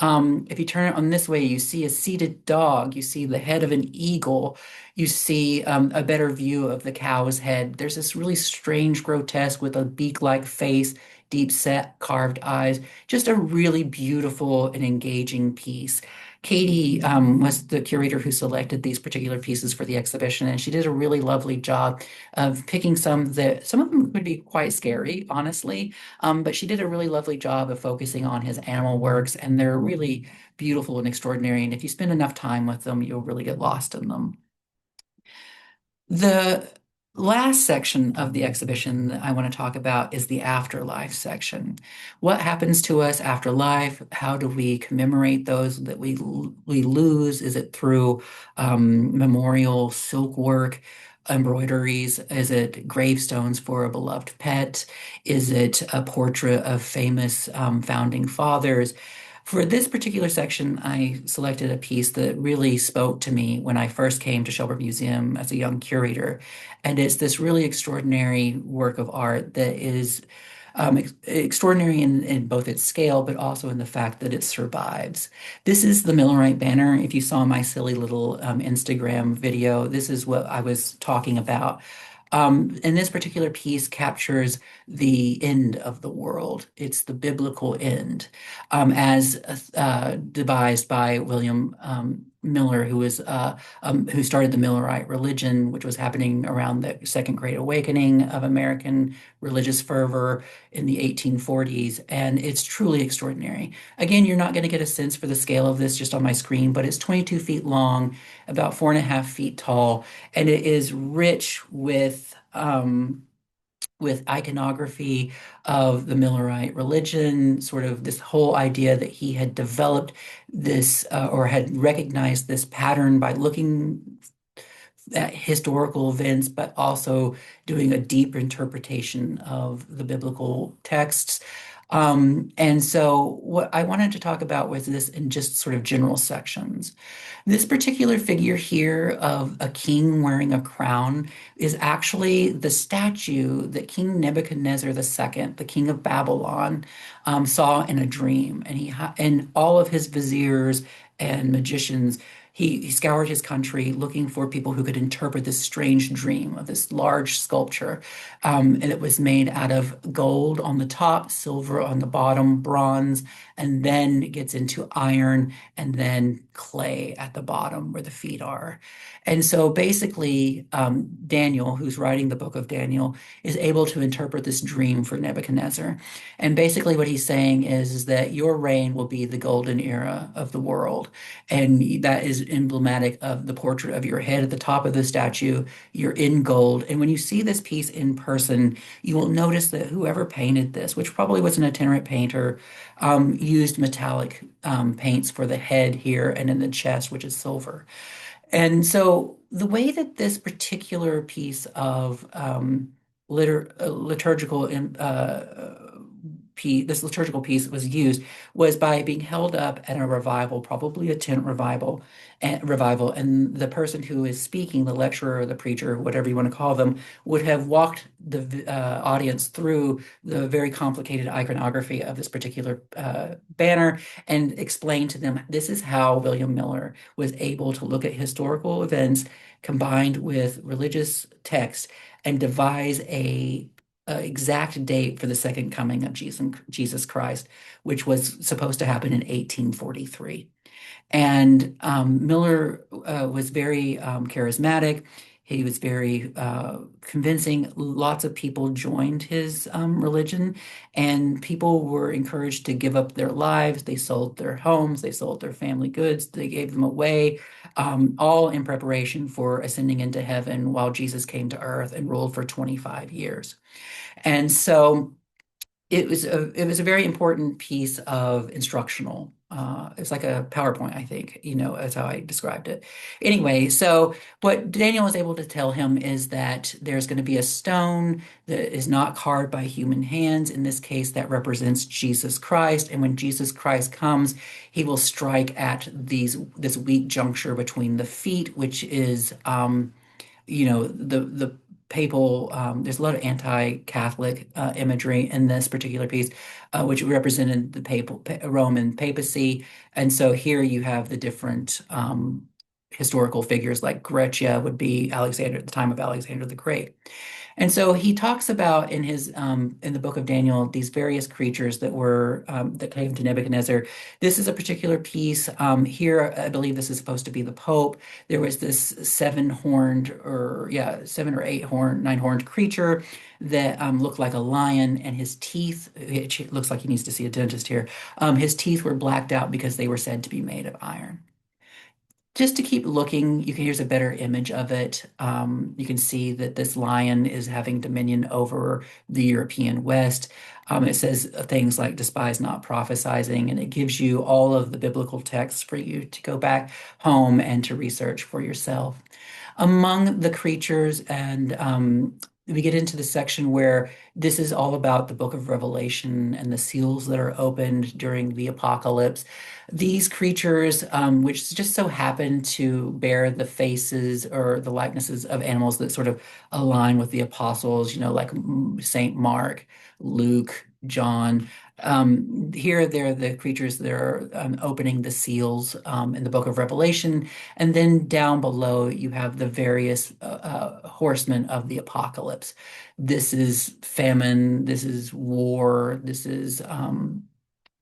If you turn it on this way, you see a seated dog, you see the head of an eagle, you see a better view of the cow's head. There's this really strange grotesque with a beak-like face, deep set carved eyes. Just a really beautiful and engaging piece. Katie was the curator who selected these particular pieces for the exhibition, and she did a really lovely job of picking some of them could be quite scary, honestly, but she did a really lovely job of focusing on his animal works, and they're really beautiful and extraordinary. And if you spend enough time with them, you'll really get lost in them. The last section of the exhibition that I want to talk about is the afterlife section. What happens to us after life? How do we commemorate those that we lose? Is it through memorial silk work, embroideries? Is it gravestones for a beloved pet? Is it a portrait of famous founding fathers? For this particular section, I selected a piece that really spoke to me when I first came to Shelburne Museum as a young curator. And it's this really extraordinary work of art that is extraordinary in both its scale, but also in the fact that it survives. This is the Millerite banner. If you saw my silly little Instagram video, this is what I was talking about. And this particular piece captures the end of the world. It's the biblical end, as devised by William Miller, who started the Millerite religion, which was happening around the Second Great Awakening of American religious fervor in the 1840s. And it's truly extraordinary. Again, you're not going to get a sense for the scale of this just on my screen, but it's 22 feet long, about 4.5 feet tall, and it is rich with iconography of the Millerite religion, sort of this whole idea that he had developed this or had recognized this pattern by looking at historical events, but also doing a deep interpretation of the biblical texts. And so, what I wanted to talk about was this in just sort of general sections. This particular figure here of a king wearing a crown is actually the statue that King Nebuchadnezzar II, the king of Babylon, saw in a dream. And all of his viziers and magicians, he scoured his country looking for people who could interpret this strange dream of this large sculpture. And it was made out of gold on the top, silver on the bottom, bronze, and then it gets into iron and then clay at the bottom where the feet are. And so basically, Daniel, who's writing the book of Daniel, is able to interpret this dream for Nebuchadnezzar. And basically, what he's saying is that your reign will be the golden era of the world. And that is emblematic of the portrait of your head at the top of the statue. You're in gold. And when you see this piece in person, you will notice that whoever painted this, which probably was an itinerant painter, used metallic paints for the head here and in the chest, which is silver. And so the way that this particular piece of liturgical this liturgical piece was used was by being held up at a revival, probably a tent revival, and the person who is speaking, the lecturer or the preacher, whatever you want to call them, would have walked the audience through the very complicated iconography of this particular banner and explained to them this is how William Miller was able to look at historical events combined with religious text and devise a exact date for the second coming of Jesus Christ, which was supposed to happen in 1843. And Miller was very charismatic. He was very convincing. Lots of people joined his religion, and people were encouraged to give up their lives. They sold their homes, they sold their family goods, they gave them away, all in preparation for ascending into heaven while Jesus came to earth and ruled for 25 years. And so it was a very important piece of instructional. It's like a PowerPoint, I think, that's how I described it. Anyway, so what Daniel was able to tell him is that there's going to be a stone that is not carved by human hands. In this case, that represents Jesus Christ. And when Jesus Christ comes, he will strike at this weak juncture between the feet, which is the papal, there's a lot of anti-Catholic imagery in this particular piece, which represented the Roman papacy. And so here you have the different historical figures, like Grecia would be Alexander at the time of Alexander the Great. And so he talks about in the book of Daniel these various creatures that came to Nebuchadnezzar. This is a particular piece. Here, I believe this is supposed to be the Pope. There was this seven or eight horn, nine horned creature that looked like a lion, and his teeth. It looks like he needs to see a dentist here. His teeth were blacked out because they were said to be made of iron. Just to keep looking, here's a better image of it. You can see that this lion is having dominion over the European West. It says things like despise not prophesizing, and it gives you all of the biblical texts for you to go back home and to research for yourself. Among the creatures, and we get into the section where this is all about the book of Revelation and the seals that are opened during the apocalypse. These creatures, which just so happen to bear the faces or the likenesses of animals that sort of align with the apostles, like Saint Mark, Luke, John. Here, they're the creatures that are opening the seals in the book of Revelation. And then down below, you have the various horsemen of the apocalypse. This is famine, this is war, this is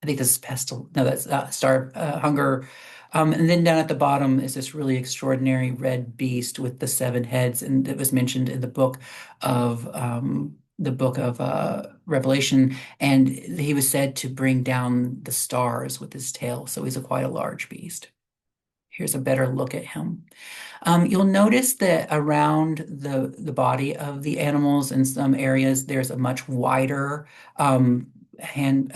I think this is pestle. No, that's hunger. And then down at the bottom is this really extraordinary red beast with the seven heads, and it was mentioned in the book of Revelation, and he was said to bring down the stars with his tail. So he's quite a large beast. Here's a better look at him. You'll notice that around the body of the animals in some areas, there's a much wider hand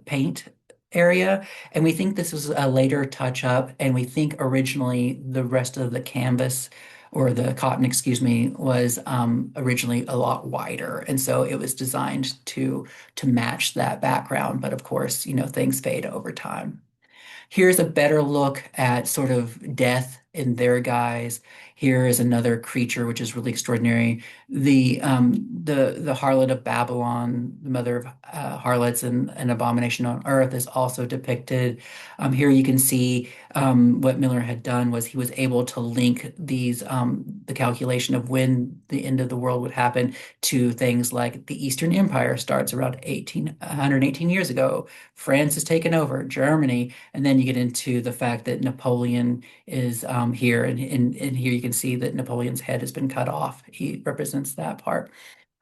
paint area, and we think this was a later touch up, and we think originally the rest of the canvas or the cotton, excuse me, was originally a lot wider, and so it was designed to match that background. But of course, things fade over time. Here's a better look at sort of death in their guise. Here is another creature which is really extraordinary. The harlot of Babylon, the mother of harlots and an abomination on earth, is also depicted. Here you can see what Miller had done was he was able to link the calculation of when the end of the world would happen to things like the Eastern Empire starts around 118 years ago. France is taken over, Germany, and then you get into the fact that Napoleon is here, and here you can see that Napoleon's head has been cut off. He represents that part.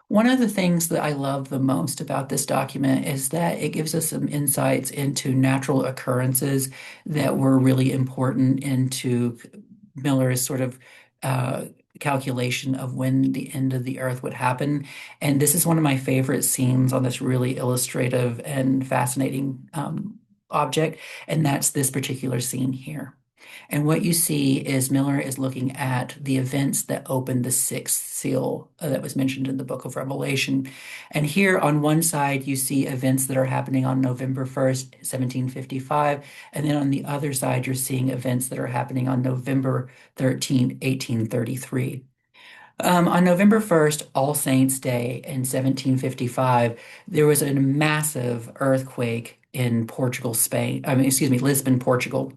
One of the things that I love the most about this document is that it gives us some insights into natural occurrences that were really important into Miller's sort of uh, calculation of when the end of the earth would happen. And this is one of my favorite scenes on this really illustrative and fascinating object, and that's this particular scene here. And what you see is Miller is looking at the events that opened the sixth seal that was mentioned in the book of Revelation. And here on one side, you see events that are happening on November 1st, 1755. And then on the other side, you're seeing events that are happening on November 13th, 1833. On November 1st, All Saints' Day in 1755, there was a massive earthquake in Portugal, Spain. I mean, excuse me, Lisbon, Portugal.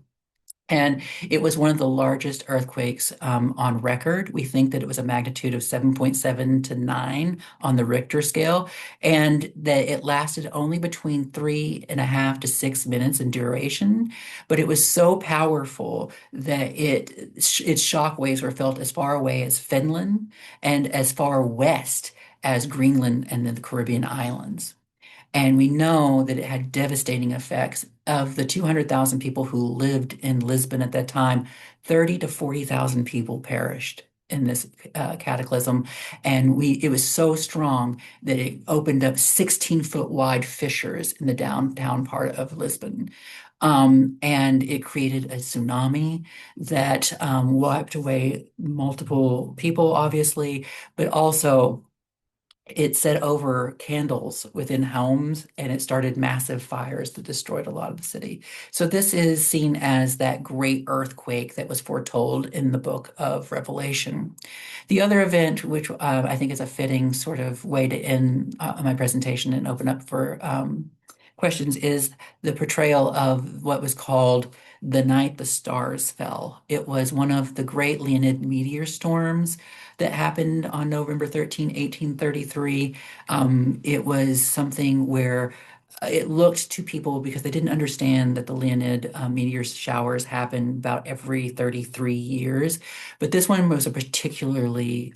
And it was one of the largest earthquakes on record. We think that it was a magnitude of 7.7 to 9 on the Richter scale, and that it lasted only between 3.5 to 6 minutes in duration. But it was so powerful that its shock waves were felt as far away as Finland and as far west as Greenland and then the Caribbean islands. And we know that it had devastating effects. Of the 200,000 people who lived in Lisbon at that time, 30 to 40,000 people perished in this cataclysm. And it was so strong that it opened up 16-foot wide fissures in the downtown part of Lisbon. And it created a tsunami that wiped away multiple people, obviously, but also it set over candles within homes and it started massive fires that destroyed a lot of the city. So this is seen as that great earthquake that was foretold in the book of Revelation. The other event, which I think is a fitting sort of way to end my presentation and open up for questions, is the portrayal of what was called the night the stars fell. It was one of the great Leonid meteor storms that happened on November 13, 1833. It was something where it looked to people because they didn't understand that the Leonid meteor showers happen about every 33 years. But this one was a particularly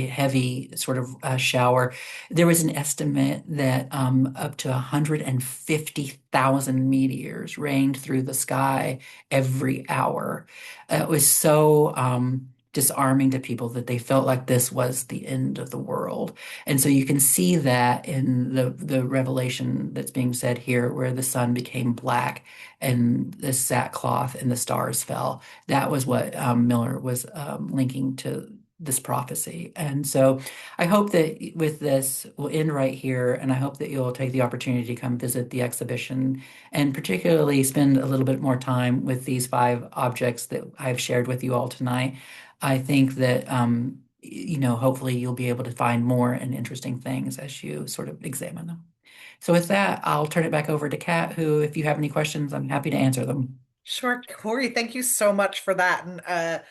heavy sort of shower. There was an estimate that up to 150,000 meteors rained through the sky every hour. It was so disarming to people that they felt like this was the end of the world. And so you can see that in the revelation that's being said here, where the sun became black and the sackcloth and the stars fell. That was what Miller was linking to this prophecy. And so I hope that with this, we'll end right here. And I hope that you'll take the opportunity to come visit the exhibition and particularly spend a little bit more time with these five objects that I've shared with you all tonight. I think that, hopefully you'll be able to find more and interesting things as you sort of examine them. So with that, I'll turn it back over to Kat, who, if you have any questions, I'm happy to answer them. Sure, Corey, thank you so much for that. And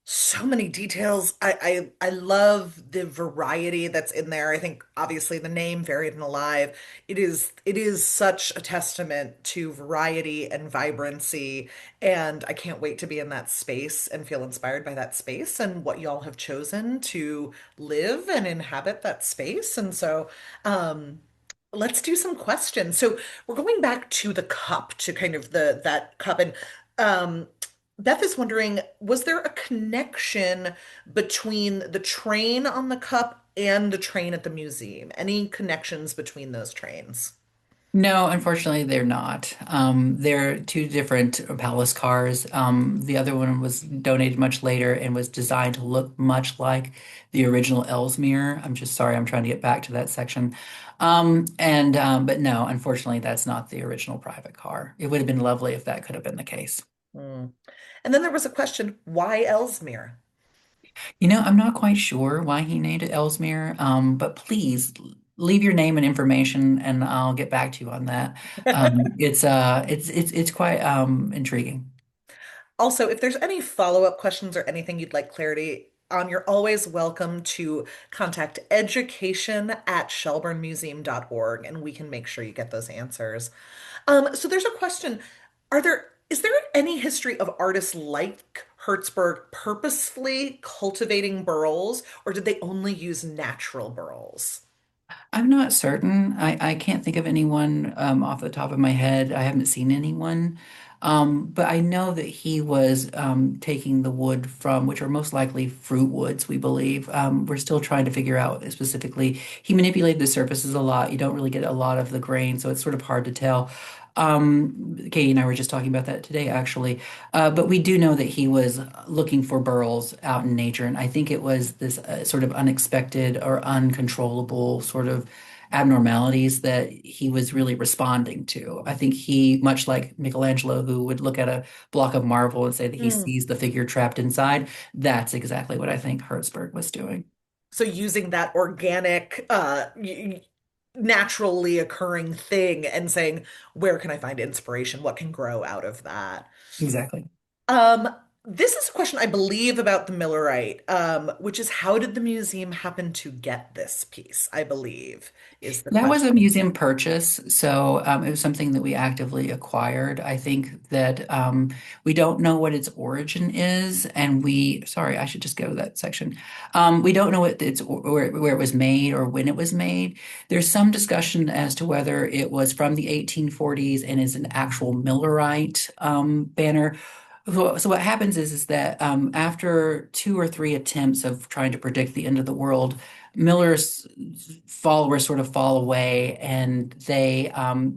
so many details. I love the variety that's in there. I think obviously the name Varied and Alive, it is such a testament to variety and vibrancy. And I can't wait to be in that space and feel inspired by that space and what y'all have chosen to live and inhabit that space. And so let's do some questions. So we're going back to the cup, to kind of the that cup. And um Beth is wondering, was there a connection between the train on the cup and the train at the museum? Any connections between those trains? No, unfortunately, they're not. They're two different palace cars. The other one was donated much later and was designed to look much like the original Ellesmere. I'm just sorry, I'm trying to get back to that section. But no, unfortunately, that's not the original private car. It would have been lovely if that could have been the case. Hmm. And then there was a question, why Ellesmere? I'm not quite sure why he named it Ellesmere, but please leave your name and information, and I'll get back to you on that. It's quite intriguing. Also, if there's any follow-up questions or anything you'd like clarity on, you're always welcome to contact education@shelburnemuseum.org and we can make sure you get those answers. So there's a question. Is there any history of artists like Hertzberg purposefully cultivating burls, or did they only use natural burls? I'm not certain. I can't think of anyone off the top of my head. I haven't seen anyone. But I know that he was taking the wood from, which are most likely fruit woods, we believe. We're still trying to figure out specifically. He manipulated the surfaces a lot. You don't really get a lot of the grain, so it's sort of hard to tell. Katie and I were just talking about that today, actually. But we do know that he was looking for burls out in nature, and I think it was this sort of unexpected or uncontrollable sort of abnormalities that he was really responding to. I think he, much like Michelangelo, who would look at a block of marble and say that he Mm. sees the figure trapped inside, that's exactly what I think Hertzberg was doing. So using that organic, naturally occurring thing and saying, where can I find inspiration? What can grow out of that? Exactly. Um, this is a question I believe about the Millerite, which is how did the museum happen to get this piece? I believe is the That was question. a museum purchase, so it was something that we actively acquired. I think that we don't know what its origin is, and sorry, I should just go to that section. We don't know where it was made or when it was made. There's some discussion as to whether it was from the 1840s and is an actual Millerite banner. So what happens is that after two or three attempts of trying to predict the end of the world, Miller's followers sort of fall away, and they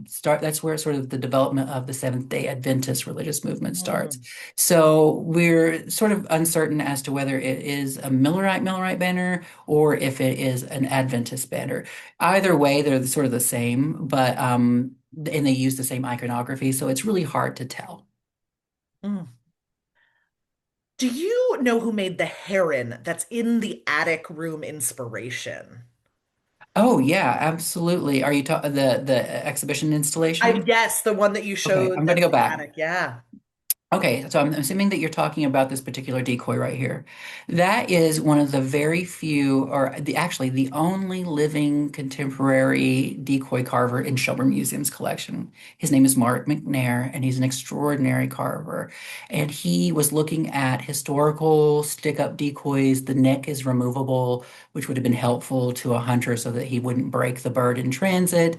start. That's where sort of the development of the Seventh Day Adventist religious movement starts. Mm, So we're sort of uncertain as to whether it is a Millerite banner or if it is an Adventist banner. Either way, they're sort of the same, but and they use the same iconography, so it's really hard to tell. mm. Do you know who made the heron that's in the attic room inspiration? Oh yeah, absolutely. Are you talking the exhibition installation? Yes, the one that you Okay, showed I'm going to that's go in the back. attic. Yeah. Okay, so I'm assuming that you're talking about this particular decoy right here. That is one of the very few, or actually the only living contemporary decoy carver in Shelburne Museum's collection. His name is Mark McNair, and he's an extraordinary carver. And he was looking at historical stick-up decoys. The neck is removable, which would have been helpful to a hunter so that he wouldn't break the bird in transit.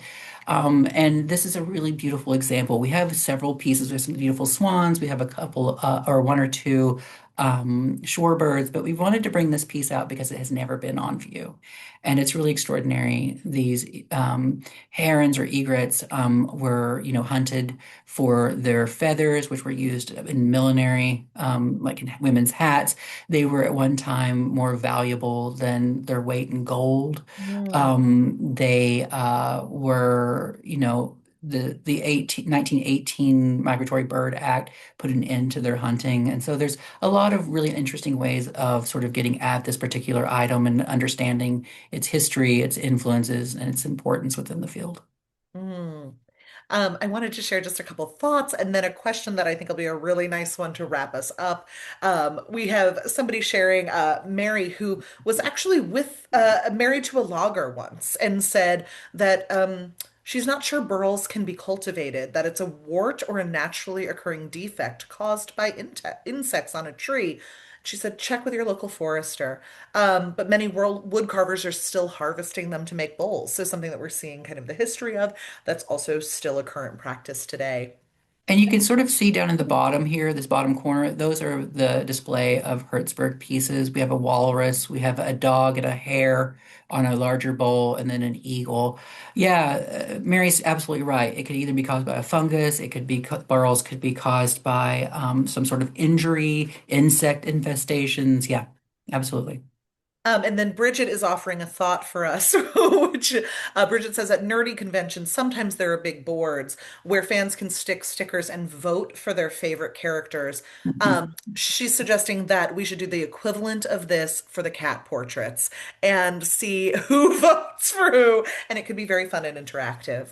And this is a really beautiful example. We have several pieces with some beautiful swans. We have a couple, or one or two shorebirds, but we wanted to bring this piece out because it has never been on view. And it's really extraordinary. These herons or egrets were, hunted for their feathers, which were used in millinery, like in women's hats. They were at one time more valuable than their weight in gold. Mm, They were, the 1918 Migratory Bird Act put an end to their hunting. And so there's a lot of really interesting ways of sort of getting at this particular item and understanding its history, its influences, and its importance within the field. mm. I wanted to share just a couple thoughts and then a question that I think will be a really nice one to wrap us up. We have somebody sharing, Mary, who was actually married to a logger once and said that she's not sure burls can be cultivated, that it's a wart or a naturally occurring defect caused by insects on a tree. She said, check with your local forester. But many world wood carvers are still harvesting them to make bowls. So something that we're seeing kind of the history of that's also still a current practice today. And you can sort of see down in the bottom here, this bottom corner, those are the display of Hertzberg pieces. We have a walrus, we have a dog and a hare on a larger bowl, and then an eagle. Yeah, Mary's absolutely right. It could either be caused by a fungus, it could be, burls could be caused by some sort of injury, insect infestations. Yeah, absolutely. And then Bridget is offering a thought for us, which Bridget says at nerdy conventions, sometimes there are big boards where fans can stick stickers and vote for their favorite characters. She's suggesting that we should do the equivalent of this for the cat portraits and see who votes for who. And it could be very fun and interactive.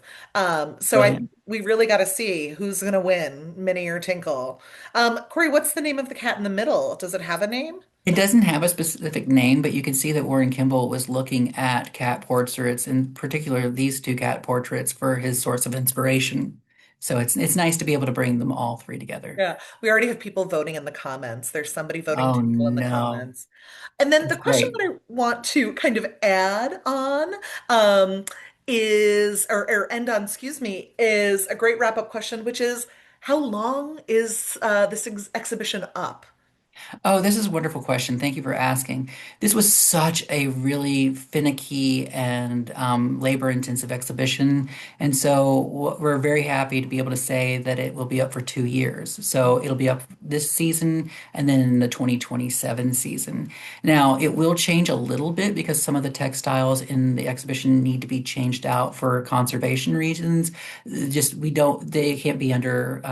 So I Brilliant. we really got to see who's going to win, Minnie or Tinkle. Corey, what's the name of the cat in the middle? Does it have a name? It doesn't have a specific name, but you can see that Warren Kimball was looking at cat portraits, in particular these two cat portraits, for his source of inspiration. So it's nice to be able to bring them all three together. Yeah, we already have people voting in the comments. There's somebody voting Oh Tinkle in the no, comments. And then that's the question great. that I want to kind of add on or end on, excuse me, is a great wrap-up question, which is how long is this exhibition up? Oh, this is a wonderful question. Thank you for asking. This was such a really finicky and labor-intensive exhibition. And so we're very happy to be able to say that it will be up for 2 years. So it'll be up this season and then in the 2027 season. Now, it will change a little bit because some of the textiles in the exhibition need to be changed out for conservation reasons. Just we don't, they can't be under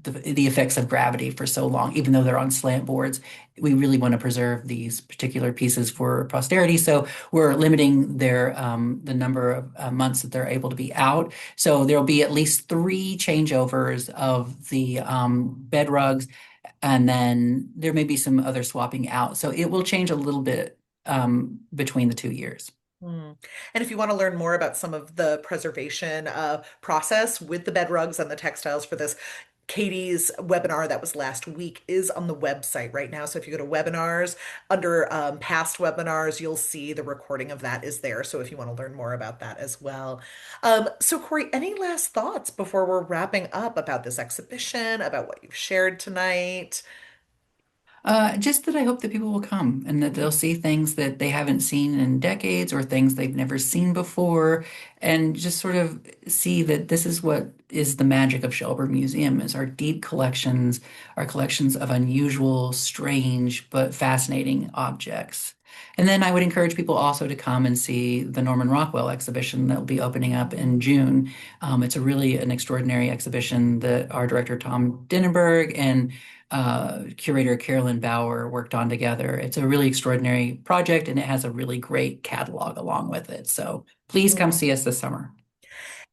the effects of gravity for so long, even though they're on slant boards. We really want to preserve these particular pieces for posterity. So we're limiting the number of months that they're able to be out. So there'll be at least three changeovers of the bed rugs, and then there may be some other swapping out. So it will change a little bit between the 2 years. Hmm. And if you want to learn more about some of the preservation process with the bed rugs and the textiles for this, Katie's webinar that was last week is on the website right now. So if you go to webinars, under past webinars, you'll see the recording of that is there. So if you want to learn more about that as well. So Kory, any last thoughts before we're wrapping up about this exhibition, about what you've shared tonight? Just that I hope that people will come and that they'll see things that they haven't seen in decades or things they've never seen before, and just sort of see that this is what is the magic of Shelburne Museum is our deep collections, our collections of unusual, strange, but fascinating objects. And then I would encourage people also to come and see the Norman Rockwell exhibition that will be opening up in June. It's a really an extraordinary exhibition that our director Tom Dinenberg and curator Carolyn Bauer worked on together. It's a really extraordinary project and it has a really great catalog along with it. So please come see us this summer.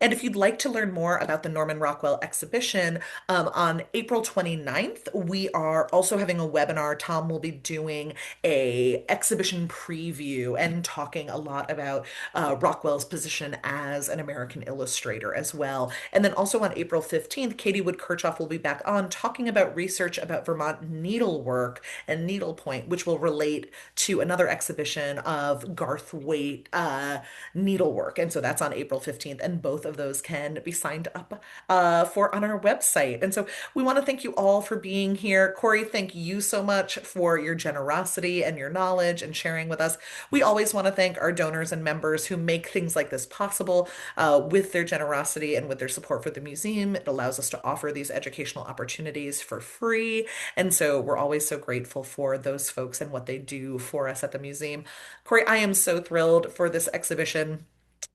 And if you'd like to learn more about the Norman Rockwell exhibition, on April 29th, we are also having a webinar. Tom will be doing a exhibition preview and talking a lot about Rockwell's position as an American illustrator as well. And then also on April 15th, Katie Wood-Kirchhoff will be back on talking about research about Vermont needlework and needlepoint, which will relate to another exhibition of Garth Waite needlework. And so that's on April 15th. And both of those can be signed up for on our website. And so we want to thank you all for being here. Kory, thank you so much for your generosity and your knowledge and sharing with us. We always want to thank our donors and members who make things like this possible with their generosity and with their support for the museum. It allows us to offer these educational opportunities for free. And so we're always so grateful for those folks and what they do for us at the museum. Kory, I am so thrilled for this exhibition,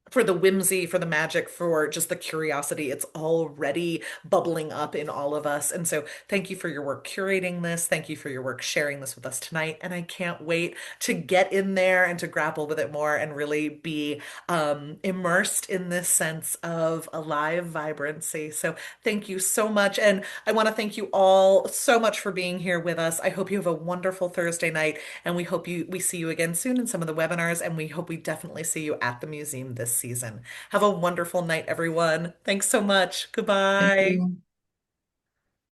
for the whimsy, for the magic, for just the curiosity. It's already bubbling up in all of us. And so thank you for your work curating this. Thank you for your work sharing this with us tonight. And I can't wait to get in there and to grapple with it more and really be immersed in this sense of alive vibrancy. So thank you so much. And I want to thank you all so much for being here with us. I hope you have a wonderful Thursday night, and we see you again soon in some of the webinars, and we hope we definitely see you at the museum this season. Have a wonderful night, everyone. Thanks so much. Thank Goodbye. you.